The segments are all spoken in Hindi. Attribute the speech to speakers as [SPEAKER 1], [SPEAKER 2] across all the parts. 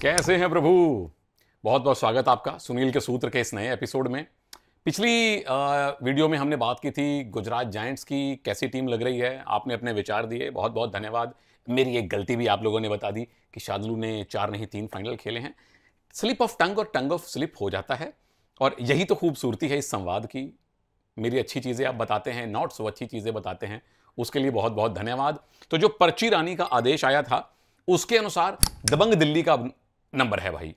[SPEAKER 1] कैसे हैं प्रभु। बहुत बहुत स्वागत आपका सुनील के सूत्र के इस नए एपिसोड में। पिछली वीडियो में हमने बात की थी गुजरात जायंट्स की कैसी टीम लग रही है। आपने अपने विचार दिए, बहुत बहुत धन्यवाद। मेरी एक गलती भी आप लोगों ने बता दी कि शार्दुल ने 4 नहीं 3 फाइनल खेले हैं। स्लिप ऑफ टंग और टंग ऑफ स्लिप हो जाता है, और यही तो खूबसूरती है इस संवाद की। मेरी अच्छी चीज़ें आप बताते हैं, नॉट सो अच्छी चीज़ें बताते हैं, उसके लिए बहुत बहुत धन्यवाद। तो जो पर्ची रानी का आदेश आया था उसके अनुसार दबंग दिल्ली का नंबर है भाई।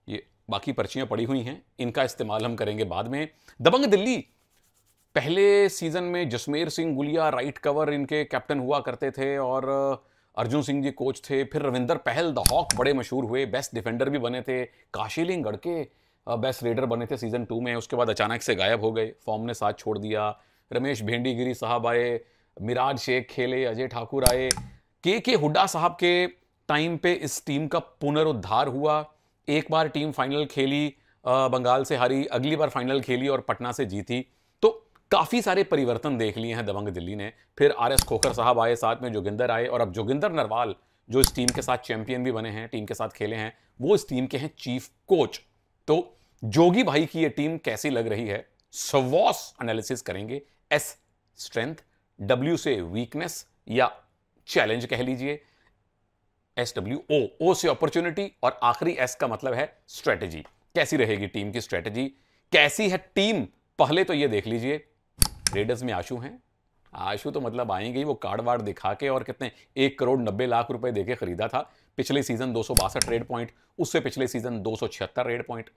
[SPEAKER 1] ये बाकी पर्चियां पड़ी हुई हैं, इनका इस्तेमाल हम करेंगे बाद में। दबंग दिल्ली पहले सीजन में जसमेर सिंह गुलिया राइट कवर इनके कैप्टन हुआ करते थे, और अर्जुन सिंह जी कोच थे। फिर रविंदर पहल द हॉक बड़े मशहूर हुए, बेस्ट डिफेंडर भी बने थे। काशीलिंग गड़के बेस्ट रेडर बने थे सीजन 2 में। उसके बाद अचानक से गायब हो गए, फॉर्म ने साथ छोड़ दिया। रमेश भेंडीगिरी साहब आए, मिराज शेख खेले, अजय ठाकुर आए, के हुड्डा साहब के टाइम पे इस टीम का पुनरुद्धार हुआ। एक बार टीम फाइनल खेली, बंगाल से हारी, अगली बार फाइनल खेली और पटना से जीती। तो काफी सारे परिवर्तन देख लिए हैं दबंग दिल्ली ने। फिर आरएस खोखर साहब आए, साथ में जोगिंदर आए, और अब जोगिंदर नरवाल जो इस टीम के साथ चैंपियन भी बने हैं, टीम के साथ खेले हैं, वो इस टीम के हैं चीफ कोच। तो जोगी भाई की ये टीम कैसी लग रही है, स्वॉस एनालिसिस करेंगे। एस स्ट्रेंथ, डब्ल्यू से वीकनेस या चैलेंज कह लीजिए, SWO से अपॉर्चुनिटी, और आखिरी S का मतलब है स्ट्रेटेजी। कैसी रहेगी टीम की स्ट्रेटेजी, कैसी है टीम। पहले तो ये देख लीजिए, रेडर्स में आशु हैं। आशु तो मतलब आएंगे ही, वो कार्ड वार्ड दिखा के, और कितने 1 करोड़ 90 लाख रुपए देके खरीदा था। पिछले सीजन 262 रेड पॉइंट, उससे पिछले सीजन 276 रेड पॉइंट।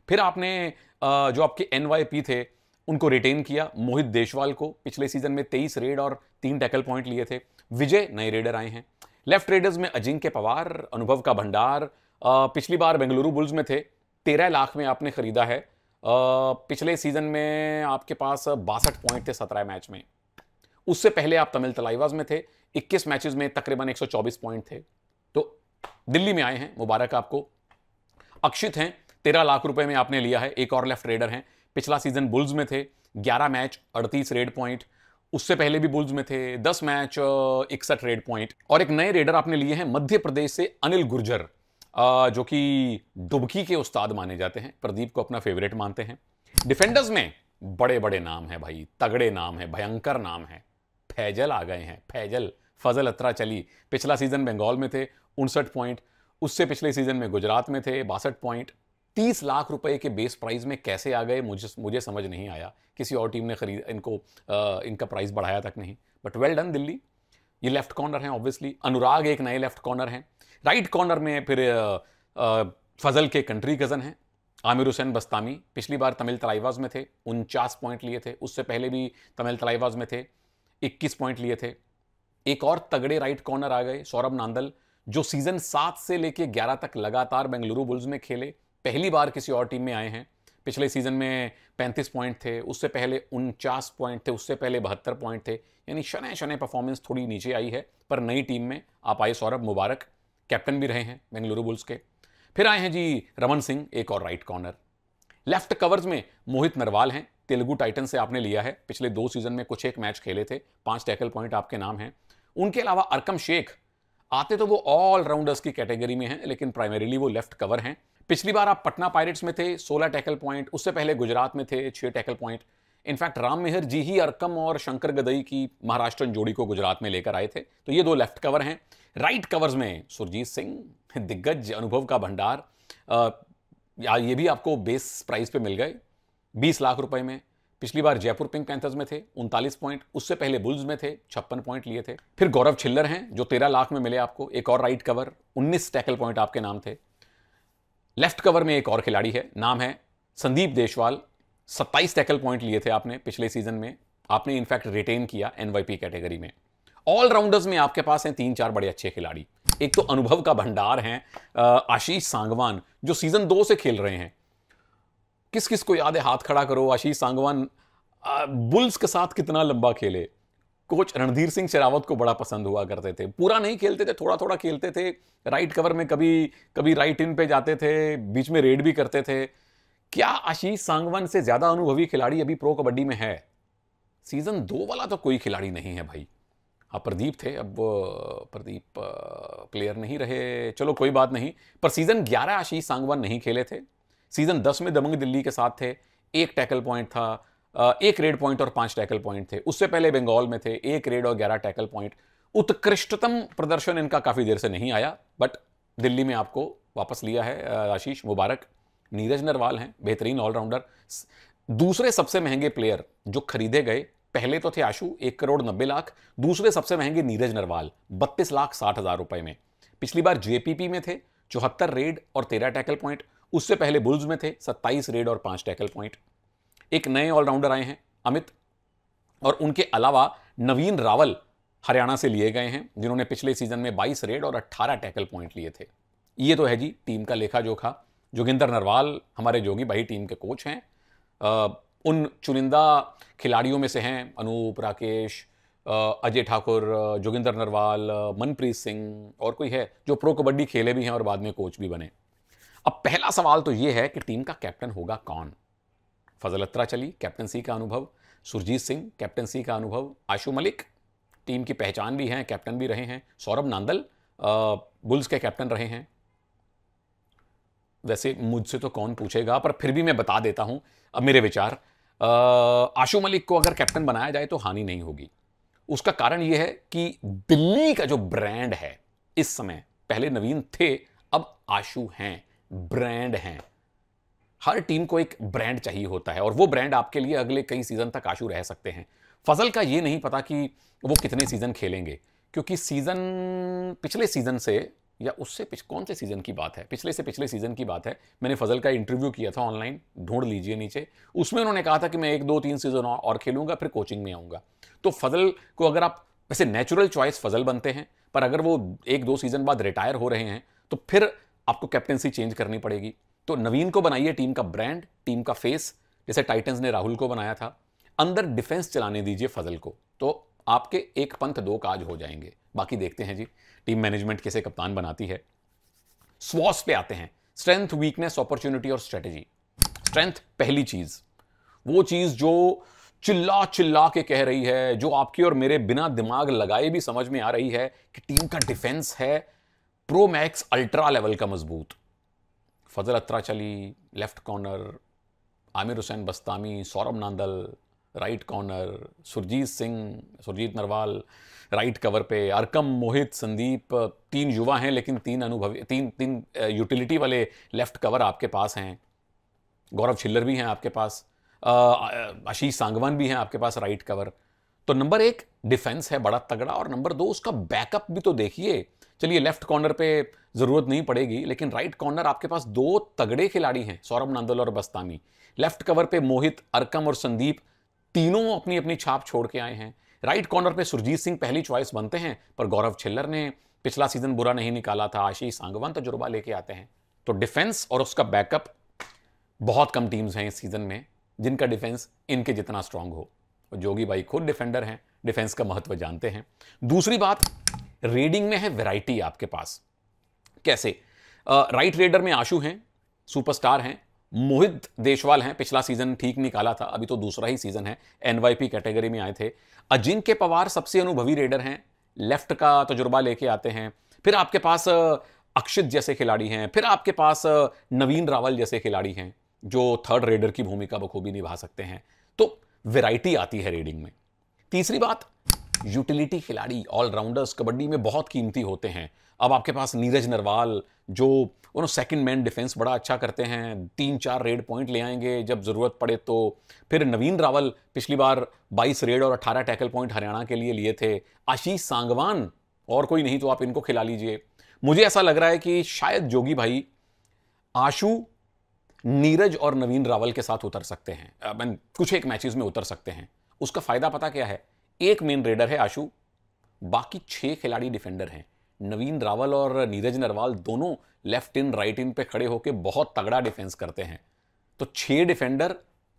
[SPEAKER 1] फिर आपने जो आपके NYP थे उनको रिटेन किया। मोहित देशवाल को पिछले सीजन में 23 रेड और 3 टैकल पॉइंट लिए थे। विजय नए रेडर आए हैं। लेफ्ट रेडर्स में अजिंक्य पवार, अनुभव का भंडार, पिछली बार बेंगलुरु बुल्स में थे, 13 लाख में आपने खरीदा है। पिछले सीजन में आपके पास 62 पॉइंट थे 17 मैच में। उससे पहले आप तमिल तलाइवाज में थे, 21 मैचेस में तकरीबन 124 पॉइंट थे। तो दिल्ली में आए हैं, मुबारक आपको। अक्षित हैं, 13 लाख रुपए में आपने लिया है। एक और लेफ्ट रेडर हैं, पिछला सीजन बुल्स में थे, 11 मैच 38 रेड पॉइंट। उससे पहले भी बुल्स में थे, 10 मैच 61 रेड पॉइंट। और एक नए रेडर आपने लिए हैं मध्य प्रदेश से, अनिल गुर्जर, जो कि डुबकी के उस्ताद माने जाते हैं, प्रदीप को अपना फेवरेट मानते हैं। डिफेंडर्स में बड़े बड़े नाम है भाई, तगड़े नाम है, भयंकर नाम है। फैजल आ गए हैं, फजल अत्रा चली। पिछला सीजन बंगाल में थे, 59 पॉइंट। उससे पिछले सीजन में गुजरात में थे, 62 पॉइंट। 30 लाख रुपए के बेस प्राइस में कैसे आ गए, मुझे समझ नहीं आया। किसी और टीम ने खरीद इनको, इनका प्राइस बढ़ाया तक नहीं। But well done Delhi. ये लेफ्ट कॉर्नर हैं ऑब्वियसली। अनुराग एक नए लेफ्ट कॉर्नर हैं। राइट कॉर्नर में फिर फजल के कंट्री कजन हैं आमिर हुसैन बस्तामी। पिछली बार तमिल तलाइवाज में थे, 49 पॉइंट लिए थे। उससे पहले भी तमिल तलाइवाज में थे, 21 पॉइंट लिए थे। एक और तगड़े राइट कॉर्नर आ गए, सौरभ नांदल, जो सीजन 7 से लेके 11 तक लगातार बेंगलुरु बुल्स में खेले। पहली बार किसी और टीम में आए हैं। पिछले सीजन में 35 पॉइंट थे, उससे पहले 49 पॉइंट थे, उससे पहले 72 पॉइंट थे। यानी शनै शनै परफॉर्मेंस थोड़ी नीचे आई है, पर नई टीम में आप आए सौरभ, मुबारक। कैप्टन भी रहे हैं बेंगलुरु बुल्स के। फिर आए हैं जी रमन सिंह, एक और राइट कॉर्नर। लेफ्ट कवर्स में मोहित नरवाल हैं, तेलुगु टाइटन से आपने लिया है। पिछले 2 सीजन में कुछ एक मैच खेले थे, 5 टैकल पॉइंट आपके नाम हैं। उनके अलावा अरकम शेख आते तो वो ऑलराउंडर्स की कैटेगरी में हैं, लेकिन प्राइमरीली वो लेफ्ट कवर हैं। पिछली बार आप पटना पायरेट्स में थे, 16 टैकल पॉइंट। उससे पहले गुजरात में थे, 6 टैकल पॉइंट। इनफैक्ट राम मेहर जी ही अरकम और शंकर गदई की महाराष्ट्रन जोड़ी को गुजरात में लेकर आए थे। तो ये 2 लेफ्ट कवर हैं। राइट कवर्स में सुरजीत सिंह, दिग्गज, अनुभव का भंडार, ये भी आपको बेस प्राइस पे मिल गए 20 लाख रुपए में। पिछली बार जयपुर पिंक पैंथर्स में थे, 39 पॉइंट। उससे पहले बुल्स में थे, 56 पॉइंट लिए थे। फिर गौरव छिल्लर हैं, जो 13 लाख में मिले आपको, एक और राइट कवर, 19 टैकल पॉइंट आपके नाम थे। लेफ्ट कवर में एक और खिलाड़ी है, नाम है संदीप देशवाल, 27 टैकल पॉइंट लिए थे आपने पिछले सीजन में। आपने इनफैक्ट रिटेन किया NYP कैटेगरी में। ऑलराउंडर्स में आपके पास हैं 3-4 बड़े अच्छे खिलाड़ी। एक तो अनुभव का भंडार हैं आशीष सांगवान, जो सीजन 2 से खेल रहे हैं। किस किस को याद है, हाथ खड़ा करो। आशीष सांगवान बुल्स के साथ कितना लंबा खेले। कोच रणधीर सिंह शेरावत को बड़ा पसंद हुआ करते थे। पूरा नहीं खेलते थे, थोड़ा थोड़ा खेलते थे। राइट कवर में कभी कभी राइट इन पे जाते थे, बीच में रेड भी करते थे। क्या आशीष सांगवान से ज्यादा अनुभवी खिलाड़ी अभी प्रो कबड्डी में है? सीजन 2 वाला तो कोई खिलाड़ी नहीं है भाई। हाँ प्रदीप थे, अब वो प्रदीप प्लेयर नहीं रहे, चलो कोई बात नहीं। पर सीजन 11 आशीष सांगवान नहीं खेले थे। सीजन 10 में दबंग दिल्ली के साथ थे, 1 टैकल पॉइंट था, 1 रेड पॉइंट और 5 टैकल पॉइंट थे। उससे पहले बंगाल में थे, 1 रेड और 11 टैकल पॉइंट। उत्कृष्टतम प्रदर्शन इनका काफी देर से नहीं आया, बट दिल्ली में आपको वापस लिया है, आशीष मुबारक। नीरज नरवाल हैं बेहतरीन ऑलराउंडर, दूसरे सबसे महंगे प्लेयर जो खरीदे गए। पहले तो थे आशु 1 करोड़ 90 लाख, दूसरे सबसे महंगे नीरज नरवाल 32 लाख 60 हजार रुपए में। पिछली बार जेपीपी में थे 74 रेड और 13 टैकल पॉइंट। उससे पहले बुल्स में थे 27 रेड और 5 टैकल पॉइंट। एक नए ऑलराउंडर आए हैं अमित, और उनके अलावा नवीन रावल हरियाणा से लिए गए हैं, जिन्होंने पिछले सीजन में 22 रेड और 18 टैकल पॉइंट लिए थे। ये तो है जी टीम का लेखा जोखा। जोगिंदर नरवाल हमारे जोगी भाई टीम के कोच हैं। उन चुनिंदा खिलाड़ियों में से हैं अनूप, राकेश, अजय ठाकुर, जोगिंदर नरवाल, मनप्रीत सिंह, और कोई है जो प्रो कबड्डी खेले भी हैं और बाद में कोच भी बने। अब पहला सवाल तो यह है कि टीम का कैप्टन होगा कौन। फजल अत्राचली, कैप्टनसी का अनुभव। सुरजीत सिंह, कैप्टनसी का अनुभव। आशु मलिक टीम की पहचान भी हैं, कैप्टन भी रहे हैं। सौरभ नांदल बुल्स के कैप्टन रहे हैं। वैसे मुझसे तो कौन पूछेगा, पर फिर भी मैं बता देता हूं अब मेरे विचार। आशु मलिक को अगर कैप्टन बनाया जाए तो हानि नहीं होगी। उसका कारण यह है कि दिल्ली का जो ब्रांड है इस समय, पहले नवीन थे, अब आशु हैं, ब्रांड हैं। हर टीम को एक ब्रांड चाहिए होता है, और वो ब्रांड आपके लिए अगले कई सीजन तक आशु रह सकते हैं। फजल का ये नहीं पता कि वो कितने सीजन खेलेंगे, क्योंकि सीजन पिछले सीजन से या उससे कौन से सीजन की बात है, पिछले से पिछले सीजन की बात है। मैंने फजल का इंटरव्यू किया था ऑनलाइन, ढूंढ लीजिए नीचे। उसमें उन्होंने कहा था कि मैं 1 2 3 सीजन और खेलूंगा, फिर कोचिंग में आऊंगा। तो फजल को अगर आप, वैसे नेचुरल चॉइस फजल बनते हैं, पर अगर वो 1 2 सीजन बाद रिटायर हो रहे हैं तो फिर आपको कैप्टनसी चेंज करनी पड़ेगी। तो नवीन को बनाइए टीम का ब्रांड, टीम का फेस, जैसे टाइटंस ने राहुल को बनाया था। अंदर डिफेंस चलाने दीजिए फजल को, तो आपके एक पंथ 2 काज हो जाएंगे। बाकी देखते हैं जी टीम मैनेजमेंट कैसे कप्तान बनाती है। स्वॉस पे आते हैं, स्ट्रेंथ, वीकनेस, अपॉर्चुनिटी और स्ट्रेटेजी। स्ट्रेंथ पहली चीज, वो चीज जो चिल्ला चिल्ला के कह रही है, जो आपके और मेरे बिना दिमाग लगाए भी समझ में आ रही है कि टीम का डिफेंस है प्रो मैक्स अल्ट्रा लेवल का मजबूत। Fazel Atrachali left corner, Amir Hossein Bastami, Saurabh Nandal right corner, Surjeet Narwal right cover पे, अरकम, मोहित, संदीप, 3 युवा हैं लेकिन 3 अनुभवी, 3 यूटिलिटी वाले लेफ्ट कवर आपके पास हैं। गौरव छिल्लर भी हैं आपके पास, आशीष सांगवान भी हैं आपके पास राइट कवर। तो नंबर 1 डिफेंस है बड़ा तगड़ा, और नंबर 2 उसका बैकअप भी तो देखिए। चलिए लेफ्ट कॉर्नर पे जरूरत नहीं पड़ेगी, लेकिन राइट कॉर्नर आपके पास 2 तगड़े खिलाड़ी हैं, सौरभ नांदल और बस्तामी। लेफ्ट कवर पे मोहित, अरकम और संदीप, तीनों अपनी अपनी छाप छोड़ के आए हैं। राइट कॉर्नर पे सुरजीत सिंह पहली चॉइस बनते हैं, पर गौरव छिल्लर ने पिछला सीजन बुरा नहीं निकाला था। आशीष सांगवान तजुर्बा लेके आते हैं। तो डिफेंस और उसका बैकअप, बहुत कम टीम्स हैं इस सीजन में जिनका डिफेंस इनके जितना स्ट्रांग हो। जोगी भाई खुद डिफेंडर हैं, डिफेंस का महत्व जानते हैं। दूसरी बात, रेडिंग में है वैरायटी आपके पास। कैसे? राइट रेडर में आशु हैं, सुपरस्टार हैं। मोहित देशवाल हैं, पिछला सीजन ठीक निकाला था, अभी तो दूसरा ही सीजन है, एनवाईपी कैटेगरी में आए थे। अजिंक्य पवार सबसे अनुभवी रेडर हैं, लेफ्ट का तजुर्बा लेके आते हैं। फिर आपके पास अक्षित जैसे खिलाड़ी हैं, फिर आपके पास नवीन रावल जैसे खिलाड़ी हैं जो थर्ड रेडर की भूमिका बखूबी निभा सकते हैं। तो वैरायटी आती है रेडिंग में। तीसरी बात, यूटिलिटी खिलाड़ी, ऑलराउंडर्स कबड्डी में बहुत कीमती होते हैं। अब आपके पास नीरज नरवाल जो सेकंड मैन डिफेंस बड़ा अच्छा करते हैं, 3-4 रेड पॉइंट ले आएंगे जब जरूरत पड़े तो। फिर नवीन रावल पिछली बार 22 रेड और 18 टैकल पॉइंट हरियाणा के लिए लिए थे। आशीष सांगवान, और कोई नहीं तो आप इनको खिला लीजिए। मुझे ऐसा लग रहा है कि शायद जोगी भाई आशु, नीरज और नवीन रावल के साथ उतर सकते हैं, कुछ एक मैचेस में उतर सकते हैं। उसका फायदा पता क्या है? एक मेन रेडर है आशु, बाकी 6 खिलाड़ी डिफेंडर हैं। नवीन रावल और नीरज नरवाल दोनों लेफ्ट इन राइट इन पे खड़े होकर बहुत तगड़ा डिफेंस करते हैं। तो 6 डिफेंडर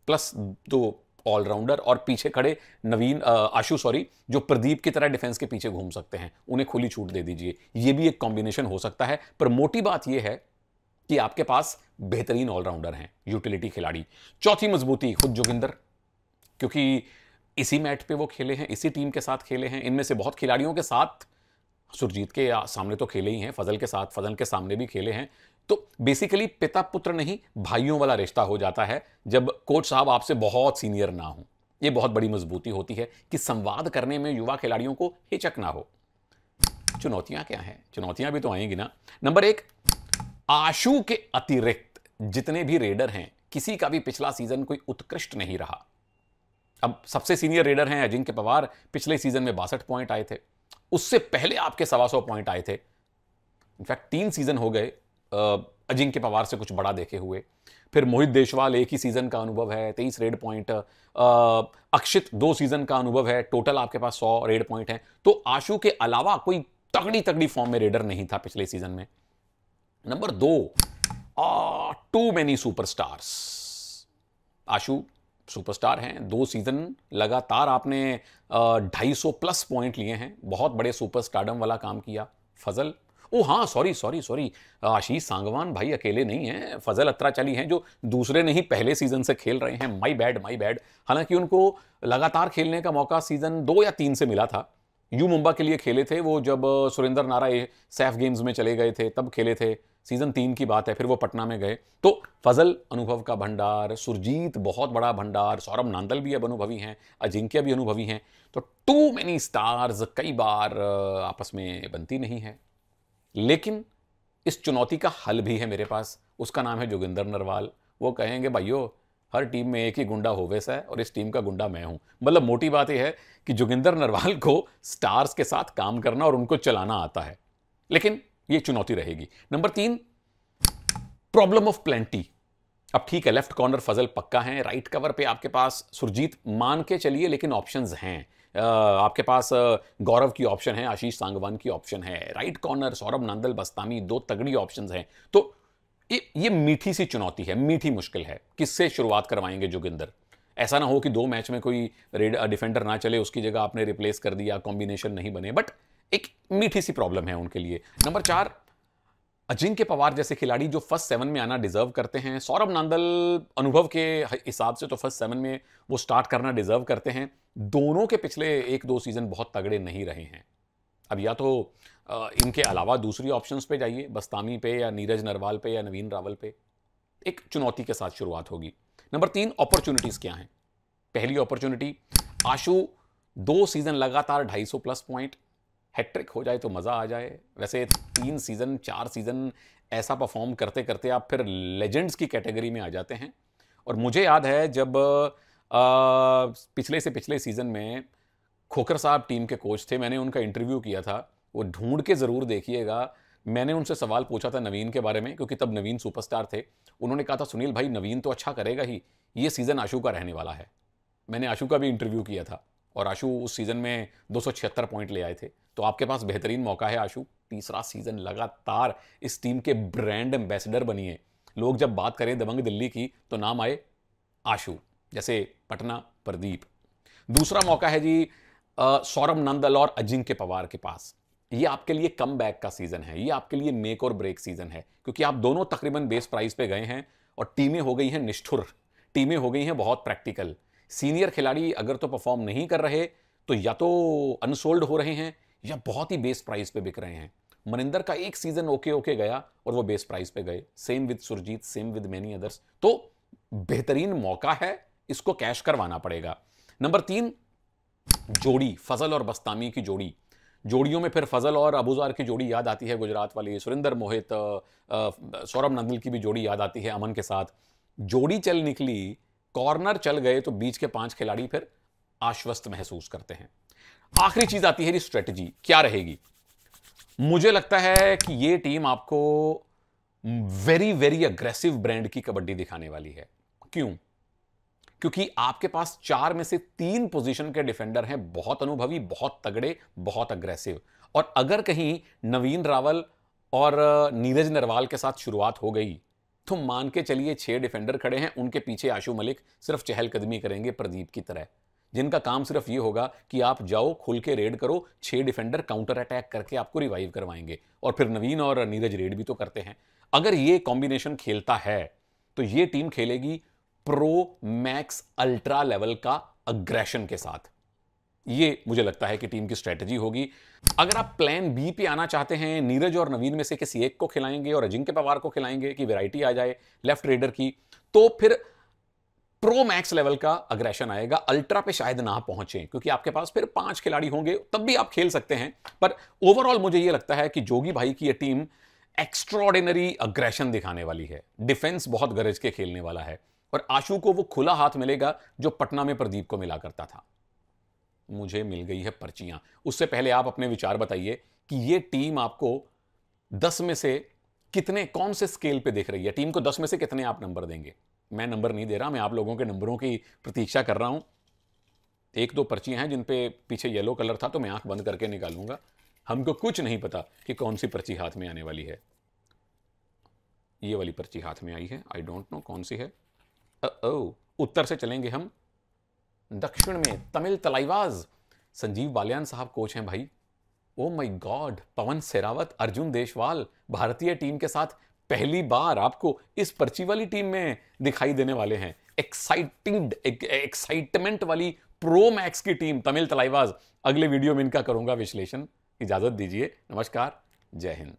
[SPEAKER 1] प्लस 2 ऑलराउंडर, और पीछे खड़े आशु जो प्रदीप की तरह डिफेंस के पीछे घूम सकते हैं, उन्हें खुली छूट दे दीजिए। यह भी एक कॉम्बिनेशन हो सकता है। पर मोटी बात यह है कि आपके पास बेहतरीन ऑलराउंडर हैं, यूटिलिटी खिलाड़ी। चौथी मजबूती खुद जोगिंदर, क्योंकि इसी मैट पे वो खेले हैं, इसी टीम के साथ खेले हैं। इनमें से बहुत खिलाड़ियों के साथ सुरजीत के सामने तो खेले ही हैं, फजल के साथ, फजल के सामने भी खेले हैं। तो बेसिकली पिता पुत्र नहीं, भाइयों वाला रिश्ता हो जाता है जब कोच साहब आपसे बहुत सीनियर ना हो। यह बहुत बड़ी मजबूती होती है कि संवाद करने में युवा खिलाड़ियों को हिचक ना हो। चुनौतियां क्या हैं? चुनौतियां भी तो आएंगी ना। नंबर 1, आशु के अतिरिक्त जितने भी रेडर हैं, किसी का भी पिछला सीजन कोई उत्कृष्ट नहीं रहा। अब सबसे सीनियर रेडर हैं अजिंक्य पवार, पिछले सीजन में 62 पॉइंट आए थे। उससे पहले आपके 125 पॉइंट आए थे। इनफैक्ट 3 सीजन हो गए अजिंक्य पवार से कुछ बड़ा देखे हुए। फिर मोहित देशवाल, एक ही सीजन का अनुभव है, 23 रेड पॉइंट। अक्षित 2 सीजन का अनुभव है, टोटल आपके पास 100 रेड पॉइंट है। तो आशु के अलावा कोई तगड़ी तगड़ी फॉर्म में रेडर नहीं था पिछले सीजन में। Number 2, too many superstars. Ashu superstar हैं, 2 सीजन लगातार आपने 250 प्लस पॉइंट लिए हैं, बहुत बड़े सुपरस्टारडम वाला काम किया। फजल, ओ हाँ, सॉरी, आशीष सांगवान भाई अकेले नहीं हैं, फजल अत्राचाली हैं जो दूसरे नहीं पहले सीजन से खेल रहे हैं। My bad. हालांकि उनको लगातार खेलने का मौका सीजन 2 या 3 से मिला था। यू मुंबा के लिए खेले थे वो, जब सुरेंद्र नारा सैफ गेम्स में चले गए थे तब खेले थे। सीजन 3 की बात है, फिर वो पटना में गए। तो फजल अनुभव का भंडार, सुरजीत बहुत बड़ा भंडार, सौरभ नांदल भी अब अनुभवी हैं, अजिंक्य भी अनुभवी हैं। तो टू मेनी स्टार्स कई बार आपस में बनती नहीं है। लेकिन इस चुनौती का हल भी है मेरे पास, उसका नाम है जोगिंदर नरवाल। वो कहेंगे भाइयों, हर टीम में एक ही गुंडा होवेस है और इस टीम का गुंडा मैं हूं। मतलब मोटी बात यह है कि जोगिंदर नरवाल को स्टार्स के साथ काम करना और उनको चलाना आता है। लेकिन यह चुनौती रहेगी। Number 3, problem of plenty. अब ठीक है, लेफ्ट कॉर्नर फजल पक्का है, राइट कवर पे आपके पास सुरजीत मान के चलिए, लेकिन ऑप्शंस हैं। आपके पास गौरव की ऑप्शन है, आशीष सांगवान की ऑप्शन है, राइट कॉर्नर सौरभ नांदल, बस्तामी, 2 तगड़ी ऑप्शंस हैं। तो ये मीठी सी चुनौती है, मीठी मुश्किल है। किससे शुरुआत करवाएंगे जोगिंदर? ऐसा ना हो कि 2 मैच में कोई डिफेंडर ना चले, उसकी जगह आपने रिप्लेस कर दिया, कॉम्बिनेशन नहीं बने। बट एक मीठी सी प्रॉब्लम है उनके लिए। नंबर 4, अजिंक्य पवार जैसे खिलाड़ी जो फर्स्ट 7 में आना डिजर्व करते हैं। सौरभ नांदल अनुभव के हिसाब से तो फर्स्ट 7 में वो स्टार्ट करना डिजर्व करते हैं। दोनों के पिछले 1-2 सीजन बहुत तगड़े नहीं रहे हैं। अब या तो इनके अलावा दूसरी ऑप्शंस पे जाइए, बस्तामी पे या नीरज नरवाल पे या नवीन रावल पे। एक चुनौती के साथ शुरुआत होगी। नंबर 3, अपॉर्चुनिटीज क्या हैं? पहली अपॉर्चुनिटी, आशु 2 सीजन लगातार 250 प्लस पॉइंट, हैट्रिक हो जाए तो मजा आ जाए। वैसे 3 सीजन 4 सीजन ऐसा परफॉर्म करते करते आप फिर लेजेंड्स की कैटेगरी में आ जाते हैं। और मुझे याद है जब पिछले से पिछले सीजन में खोकर साहब टीम के कोच थे, मैंने उनका इंटरव्यू किया था, वो ढूंढ के जरूर देखिएगा। मैंने उनसे सवाल पूछा था नवीन के बारे में, क्योंकि तब नवीन सुपरस्टार थे। उन्होंने कहा था सुनील भाई, नवीन तो अच्छा करेगा ही, ये सीजन आशु का रहने वाला है। मैंने आशु का भी इंटरव्यू किया था और आशु उस सीजन में 276 पॉइंट ले आए थे। तो आपके पास बेहतरीन मौका है आशु, तीसरा सीजन लगातार इस टीम के ब्रांड एम्बेसडर बनिए। लोग जब बात करें दबंग दिल्ली की तो नाम आए आशु, जैसे पटना प्रदीप। दूसरा मौका है जी सौरभ नांदल और अजिंक्य पवार के पास। ये आपके लिए कम बैक का सीजन है, ये आपके लिए मेक और ब्रेक सीजन है, क्योंकि आप दोनों तकरीबन बेस प्राइस पे गए हैं और टीमें हो गई हैं निष्ठुर, टीमें हो गई हैं बहुत प्रैक्टिकल। सीनियर खिलाड़ी अगर तो परफॉर्म नहीं कर रहे तो या तो अनसोल्ड हो रहे हैं या बहुत ही बेस प्राइस पे बिक रहे हैं। मनिंदर का एक सीजन ओके गया और वो बेस प्राइस पे गए। Same with Surjit, same with many others. तो बेहतरीन मौका है, इसको कैश करवाना पड़ेगा। नंबर 3, जोड़ी, फजल और बस्तामी की जोड़ी। जोड़ियों में फिर फजल और अबूजार की जोड़ी याद आती है, गुजरात वाली। सुरेंद्र मोहित, सौरभ नांदल की भी जोड़ी याद आती है अमन के साथ। जोड़ी चल निकली, कॉर्नर चल गए तो बीच के 5 खिलाड़ी फिर आश्वस्त महसूस करते हैं। आखिरी चीज आती है स्ट्रेटजी, क्या रहेगी? मुझे लगता है कि यह टीम आपको वेरी वेरी अग्रेसिव ब्रांड की कबड्डी दिखाने वाली है। क्यों? क्योंकि आपके पास 4 में से 3 पोजीशन के डिफेंडर हैं, बहुत अनुभवी, बहुत तगड़े, बहुत अग्रेसिव। और अगर कहीं नवीन रावल और नीरज नरवाल के साथ शुरुआत हो गई तो मान के चलिए 6 डिफेंडर खड़े हैं, उनके पीछे आशु मलिक सिर्फ चहलकदमी करेंगे प्रदीप की तरह, जिनका काम सिर्फ ये होगा कि आप जाओ, खुल के रेड करो, 6 डिफेंडर काउंटर अटैक करके आपको रिवाइव करवाएंगे। और फिर नवीन और नीरज रेड भी तो करते हैं। अगर ये कॉम्बिनेशन खेलता है तो ये टीम खेलेगी प्रो मैक्स अल्ट्रा लेवल का अग्रेशन के साथ। ये मुझे लगता है कि टीम की स्ट्रेटजी होगी। अगर आप प्लान बी पे आना चाहते हैं, नीरज और नवीन में से किसी एक को खिलाएंगे और अजिंक्य पवार को खिलाएंगे कि वैरायटी आ जाए लेफ्ट रेडर की, तो फिर प्रो मैक्स लेवल का अग्रेशन आएगा। अल्ट्रा पे शायद ना पहुंचे क्योंकि आपके पास फिर 5 खिलाड़ी होंगे, तब भी आप खेल सकते हैं। पर ओवरऑल मुझे यह लगता है कि जोगी भाई की यह टीम एक्स्ट्रॉर्डिनरी अग्रेशन दिखाने वाली है। डिफेंस बहुत गरज के खेलने वाला है और आशु को वो खुला हाथ मिलेगा जो पटना में प्रदीप को मिला करता था। मुझे मिल गई है पर्चियां। उससे पहले आप अपने विचार बताइए कि यह टीम आपको 10 में से कितने, कौन से स्केल पे देख रही है? टीम को 10 में से कितने आप नंबर देंगे? मैं नंबर नहीं दे रहा, मैं आप लोगों के नंबरों की प्रतीक्षा कर रहा हूं। 1-2 पर्चियां हैं जिन पे पीछे येलो कलर था, तो मैं आंख बंद करके निकालूंगा। हमको कुछ नहीं पता कि कौन सी पर्ची हाथ में आने वाली है। ये वाली पर्ची हाथ में आई है, आई डोंट नो कौन सी है। उत्तर से चलेंगे हम। दक्षिण में तमिल तलाईवाज संजीव बालियान साहब कोच हैं भाई। ओ माय गॉड, पवन सेरावत, अर्जुन देशवाल भारतीय टीम के साथ पहली बार आपको इस पर्ची वाली टीम में दिखाई देने वाले हैं। एक्साइटमेंट वाली प्रो मैक्स की टीम तमिल तलाईवाज। अगले वीडियो में इनका करूंगा विश्लेषण। इजाजत दीजिए, नमस्कार, जय हिंद।